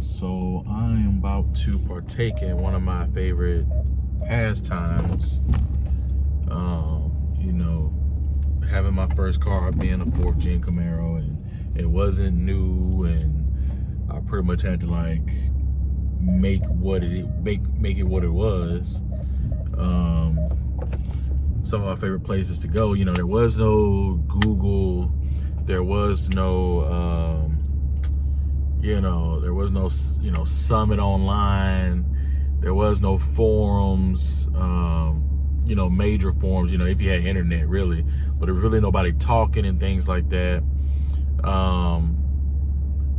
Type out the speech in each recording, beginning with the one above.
So I am about to partake in one of my favorite pastimes. You know, having my first car being a 4th gen Camaro, and it wasn't new, and I pretty much had to like make it what it was. Some of my favorite places to go, you know, there was no Google, there was no there was no Summit online, there was no forums, major forums, if you had internet really, but there was really nobody talking and things like that.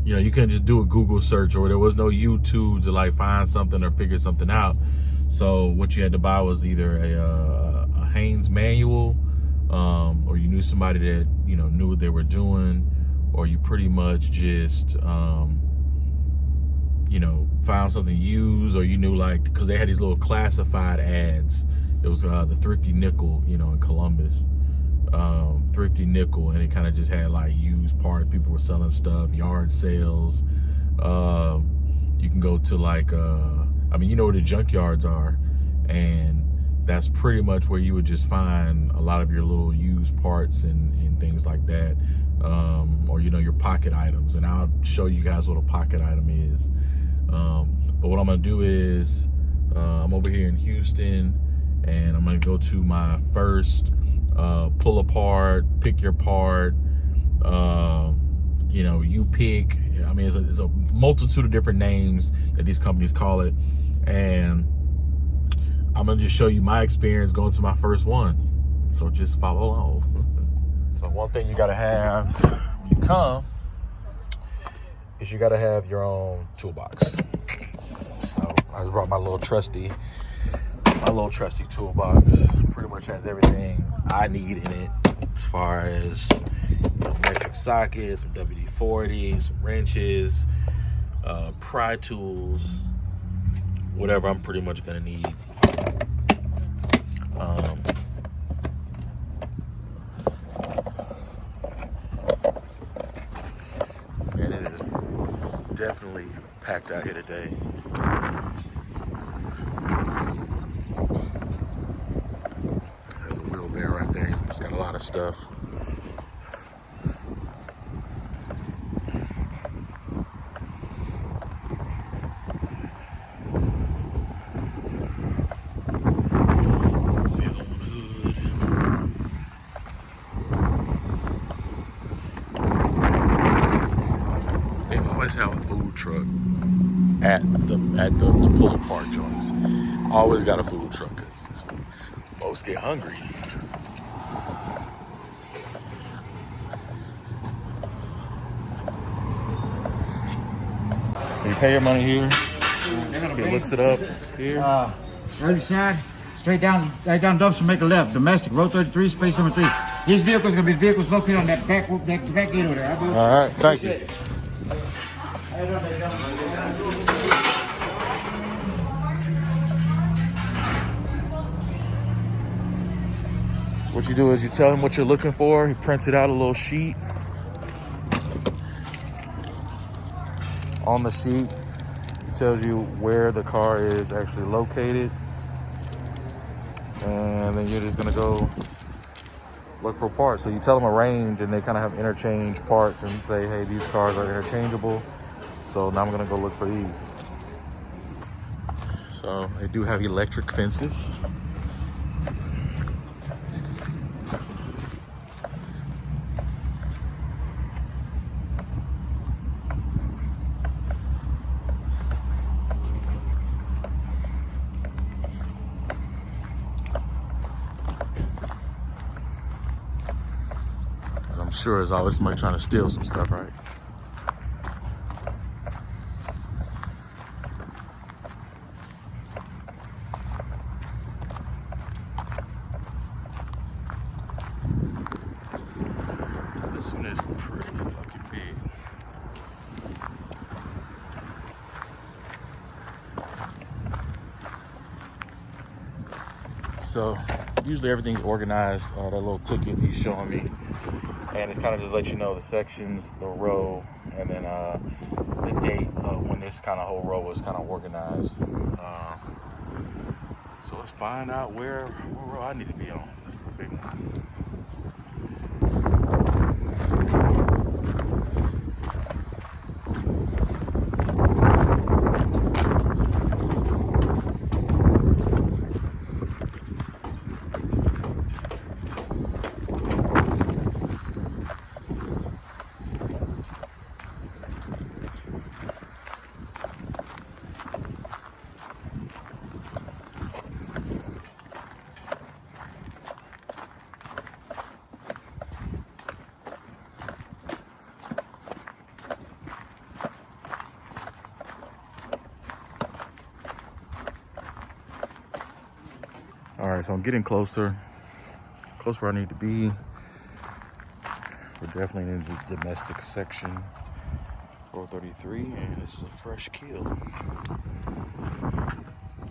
You couldn't just do a Google search, or there was no YouTube to like find something or figure something out. So what you had to buy was either a Haynes manual, or you knew somebody that knew what they were doing, or you pretty much just found something used, or you knew, like, because they had these little classified ads. It was the Thrifty Nickel, in Columbus, Thrifty Nickel, and it kind of just had like used parts. People were selling stuff, yard sales. You can go to like you know where the junkyards are, and that's pretty much where you would just find a lot of your little used parts and things like that, or your pocket items. And I'll show you guys what a pocket item is. But what I'm gonna do is I'm over here in Houston, and I'm gonna go to my first pull apart, pick your part, you pick. I mean, it's a multitude of different names that these companies call it, and I'm gonna just show you my experience going to my first one. So just follow along. So one thing you gotta have when you come is you gotta have your own toolbox. So I just brought my little trusty toolbox. Pretty much has everything I need in it, as far as electric sockets, some WD-40, some wrenches, pry tools, whatever I'm pretty much gonna need. And it is definitely packed out here today. There's a wheelbarrow right there. It's got a lot of stuff. Have a food truck at the pull apart joints. Always got a food truck, because folks get hungry. So you pay your money here. He looks it up here. Early side, straight down dumpster, make a left. Domestic, row 33, space number 3. These vehicles are gonna be vehicles located on that back gate over there. All right, thank you. So what you do is you tell him what you're looking for. He prints it out, a little sheet. On the sheet, it tells you where the car is actually located. And then you're just gonna go look for parts. So you tell them a range, and they kind of have interchange parts and say, hey, these cars are interchangeable. So now I'm gonna go look for these. So they do have electric fences. I'm sure there's always somebody trying to steal some stuff, right? This one is pretty fucking big. So usually everything's organized. That little ticket he's showing me, and it kind of just lets you know the sections, the row, and then the date of when this kind of whole row was kind of organized. So let's find out what row I need to be on. This is a big one. All right, so I'm getting close where I need to be. We're definitely in the domestic section, 433, and it's a fresh kill.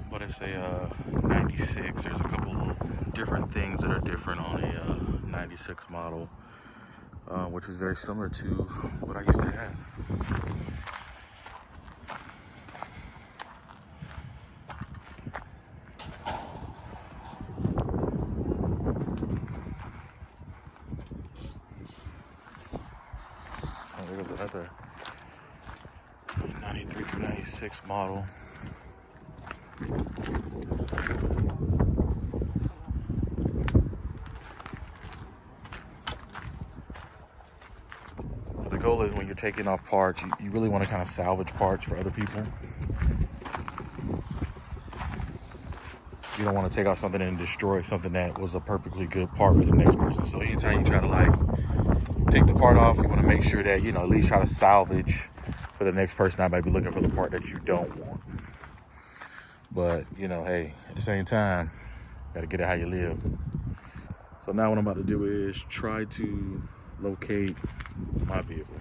But it's a 96. There's a couple of different things that are different on a 96 model, which is very similar to what I used to have. There's another 93 through 96 model. But the goal is when you're taking off parts, you really want to kind of salvage parts for other people. You don't want to take off something and destroy something that was a perfectly good part for the next person. So anytime you try to like take the part off, you want to make sure that, you know, at least try to salvage for the next person that might be looking for the part that you don't want. But, you know, hey, at the same time, got to get it how you live. So now what I'm about to do is try to locate my vehicle,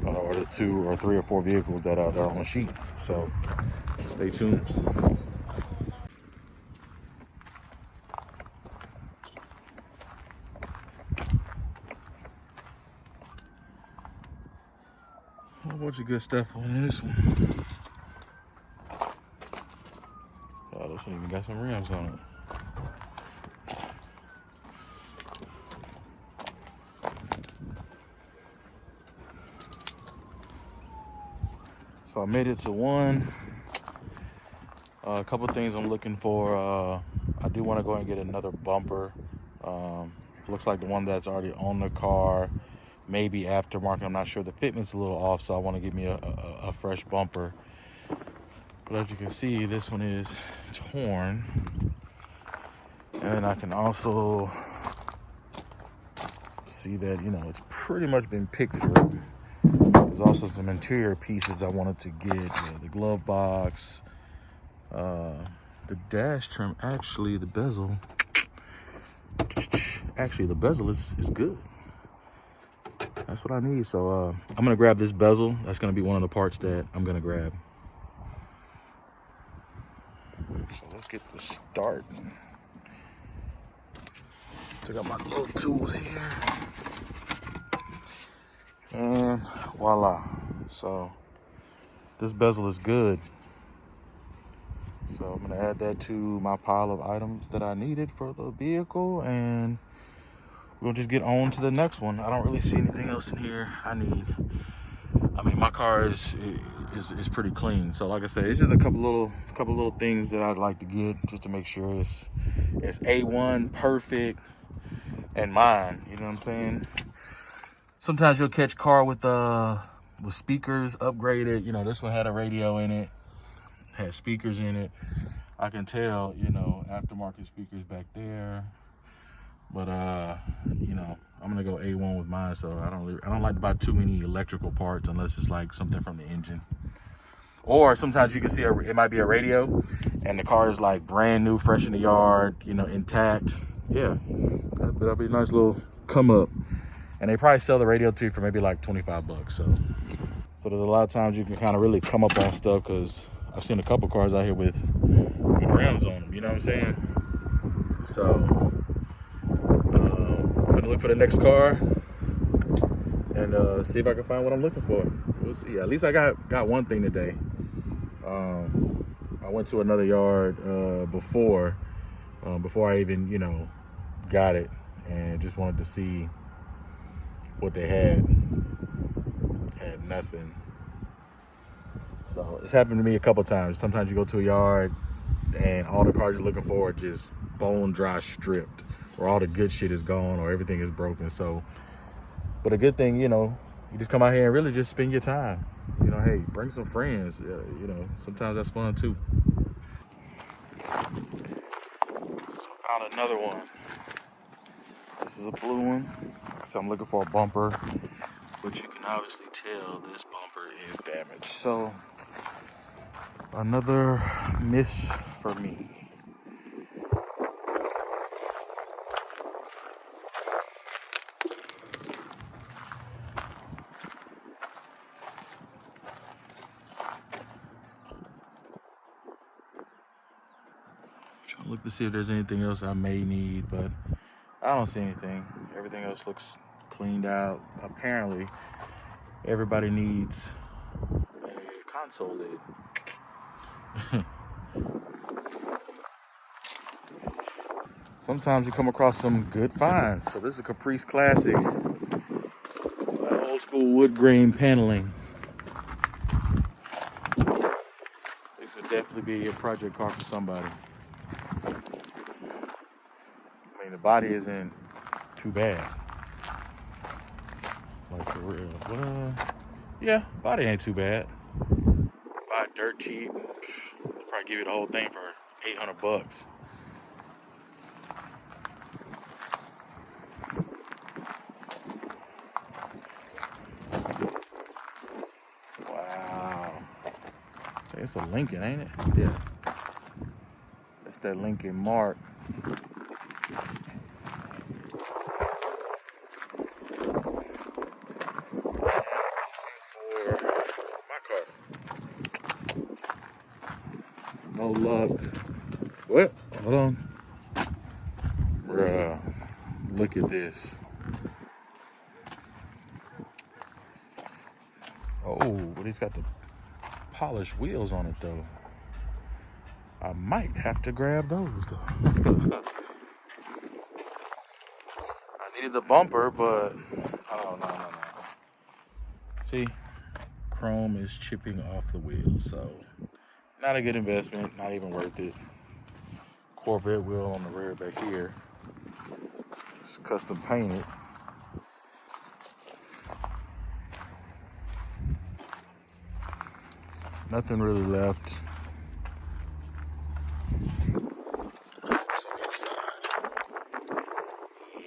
or the 2 or 3 or 4 vehicles that are on the sheet. So stay tuned. A whole bunch of good stuff on this one. Oh, this one even got some rims on it. So I made it to one. A couple things I'm looking for. I do want to go and get another bumper. Looks like the one that's already on the car, maybe aftermarket. I'm not sure. The fitment's a little off, so I want to give me a fresh bumper. But as you can see, this one is torn. And I can also see that, you know, it's pretty much been picked through. There's also some interior pieces I wanted to get. The glove box, the dash trim, actually the bezel. Actually, the bezel is good. That's what I need. So I'm gonna grab this bezel. That's gonna be one of the parts that I'm gonna grab. So let's get this started. Took out my little tools here. And voila. So this bezel is good. So I'm gonna add that to my pile of items that I needed for the vehicle, and we'll just get on to the next one. I don't really see anything else in here I need. I mean, my car is pretty clean. So like I said, it's just a couple little things that I'd like to get just to make sure it's A1, perfect, and mine. You know what I'm saying? Sometimes you'll catch car with speakers upgraded. You know, this one had a radio in it, had speakers in it. I can tell, you know, aftermarket speakers back there. But you know, I'm gonna go A1 with mine. So I don't like to buy too many electrical parts unless it's like something from the engine. Or sometimes you can see it might be a radio, and the car is like brand new, fresh in the yard, you know, intact. Yeah, that'll be a nice little come up. And they probably sell the radio to you for maybe like 25 bucks. So there's a lot of times you can kind of really come up on stuff, because I've seen a couple cars out here with rims on them. You know what I'm saying? So I'm gonna look for the next car and see if I can find what I'm looking for. We'll we'll see. At least I got one thing today. I went to another yard before I even, you know, got it, and just wanted to see what they had. Had nothing. So it's happened to me a couple times. Sometimes you go to a yard and all the cars you're looking for are just bone dry stripped, or all the good shit is gone, or everything is broken. So, but a good thing, you know, you just come out here and really just spend your time. You know, hey, bring some friends. You know, sometimes that's fun too. So I found another one. This is a blue one. So I'm looking for a bumper, but you can obviously tell this bumper is damaged. So another miss for me. Trying to look to see if there's anything else I may need, but I don't see anything. Everything else looks cleaned out. Apparently, everybody needs a console lid. Sometimes you come across some good finds. So this is a Caprice Classic. Old school wood grain paneling. This would definitely be a project car for somebody. I mean, the body isn't too bad. Like for real. But yeah, body ain't too bad. Buy it dirt cheap. Probably give you the whole thing for $800. Wow. It's a Lincoln, ain't it? Yeah. That's that Lincoln Mark. No luck. What? Hold on. Bruh, look at this. Oh, but he's got the polished wheels on it though. I might have to grab those though. I needed the bumper, but oh no. See, chrome is chipping off the wheel, so not a good investment, not even worth it. Corvette wheel on the rear back here. It's custom painted. Nothing really left. What's on the inside?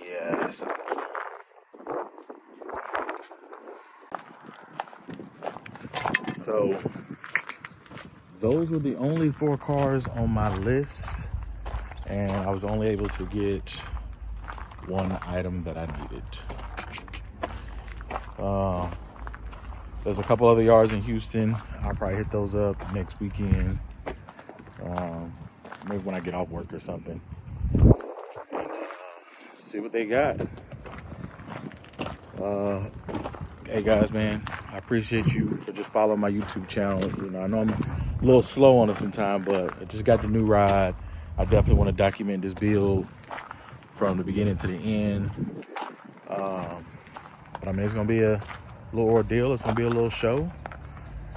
Yes. So those were the only 4 cars on my list, and I was only able to get one item that I needed. There's a couple other yards in Houston. I'll probably hit those up next weekend. Maybe when I get off work or something. And, see what they got. Hey guys, man, I appreciate you for just following my YouTube channel. You know, I know I'm a little slow on it sometimes, but I just got the new ride. I definitely want to document this build from the beginning to the end. But I mean, it's gonna be a little ordeal. It's gonna be a little show,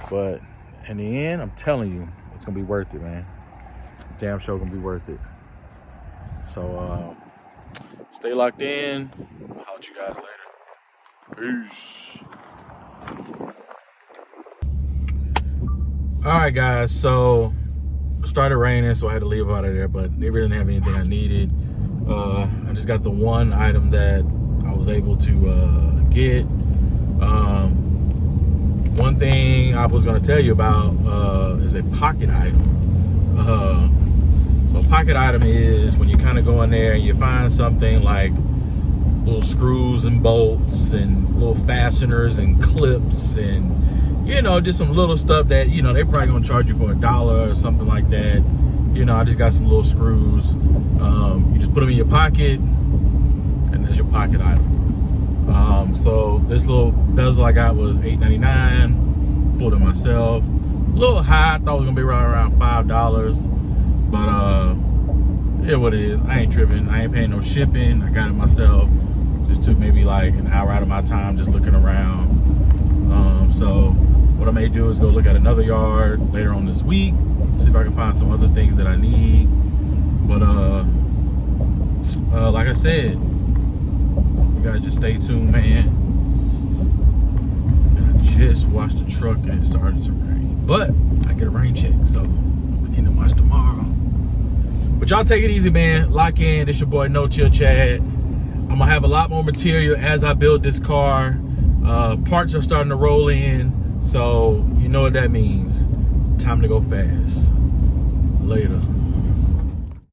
but in the end, I'm telling you, it's gonna be worth it, man. Damn sure gonna be worth it. So stay locked in. I'll holler at you guys later. Peace. All right, guys. So it started raining, so I had to leave out of there, but they really didn't have anything I needed. I just got the one item that I was able to get. One thing I was going to tell you about is a pocket item. So a pocket item is when you kind of go in there and you find something like little screws and bolts and little fasteners and clips and, you know, just some little stuff that, you know, they're probably going to charge you for $1 or something like that. You know, I just got some little screws. You just put them in your pocket, and there's your pocket item. So this little bezel I got was $8.99. pulled it myself. A little high. I thought it was gonna be right around $5, but yeah, what it is. I ain't tripping. I ain't paying no shipping. I got it myself. Just took maybe like an hour out of my time just looking around. So what I may do is go look at another yard later on this week, see if I can find some other things that I need. But like I said, you guys just stay tuned, man. I just washed the truck and it started to rain, but I get a rain check, so I'm beginning to watch tomorrow. But y'all take it easy, man. Lock in. It's your boy No Chill Chad. I'm gonna have a lot more material as I build this car. Parts are starting to roll in, so you know what that means. Time to go fast. Later.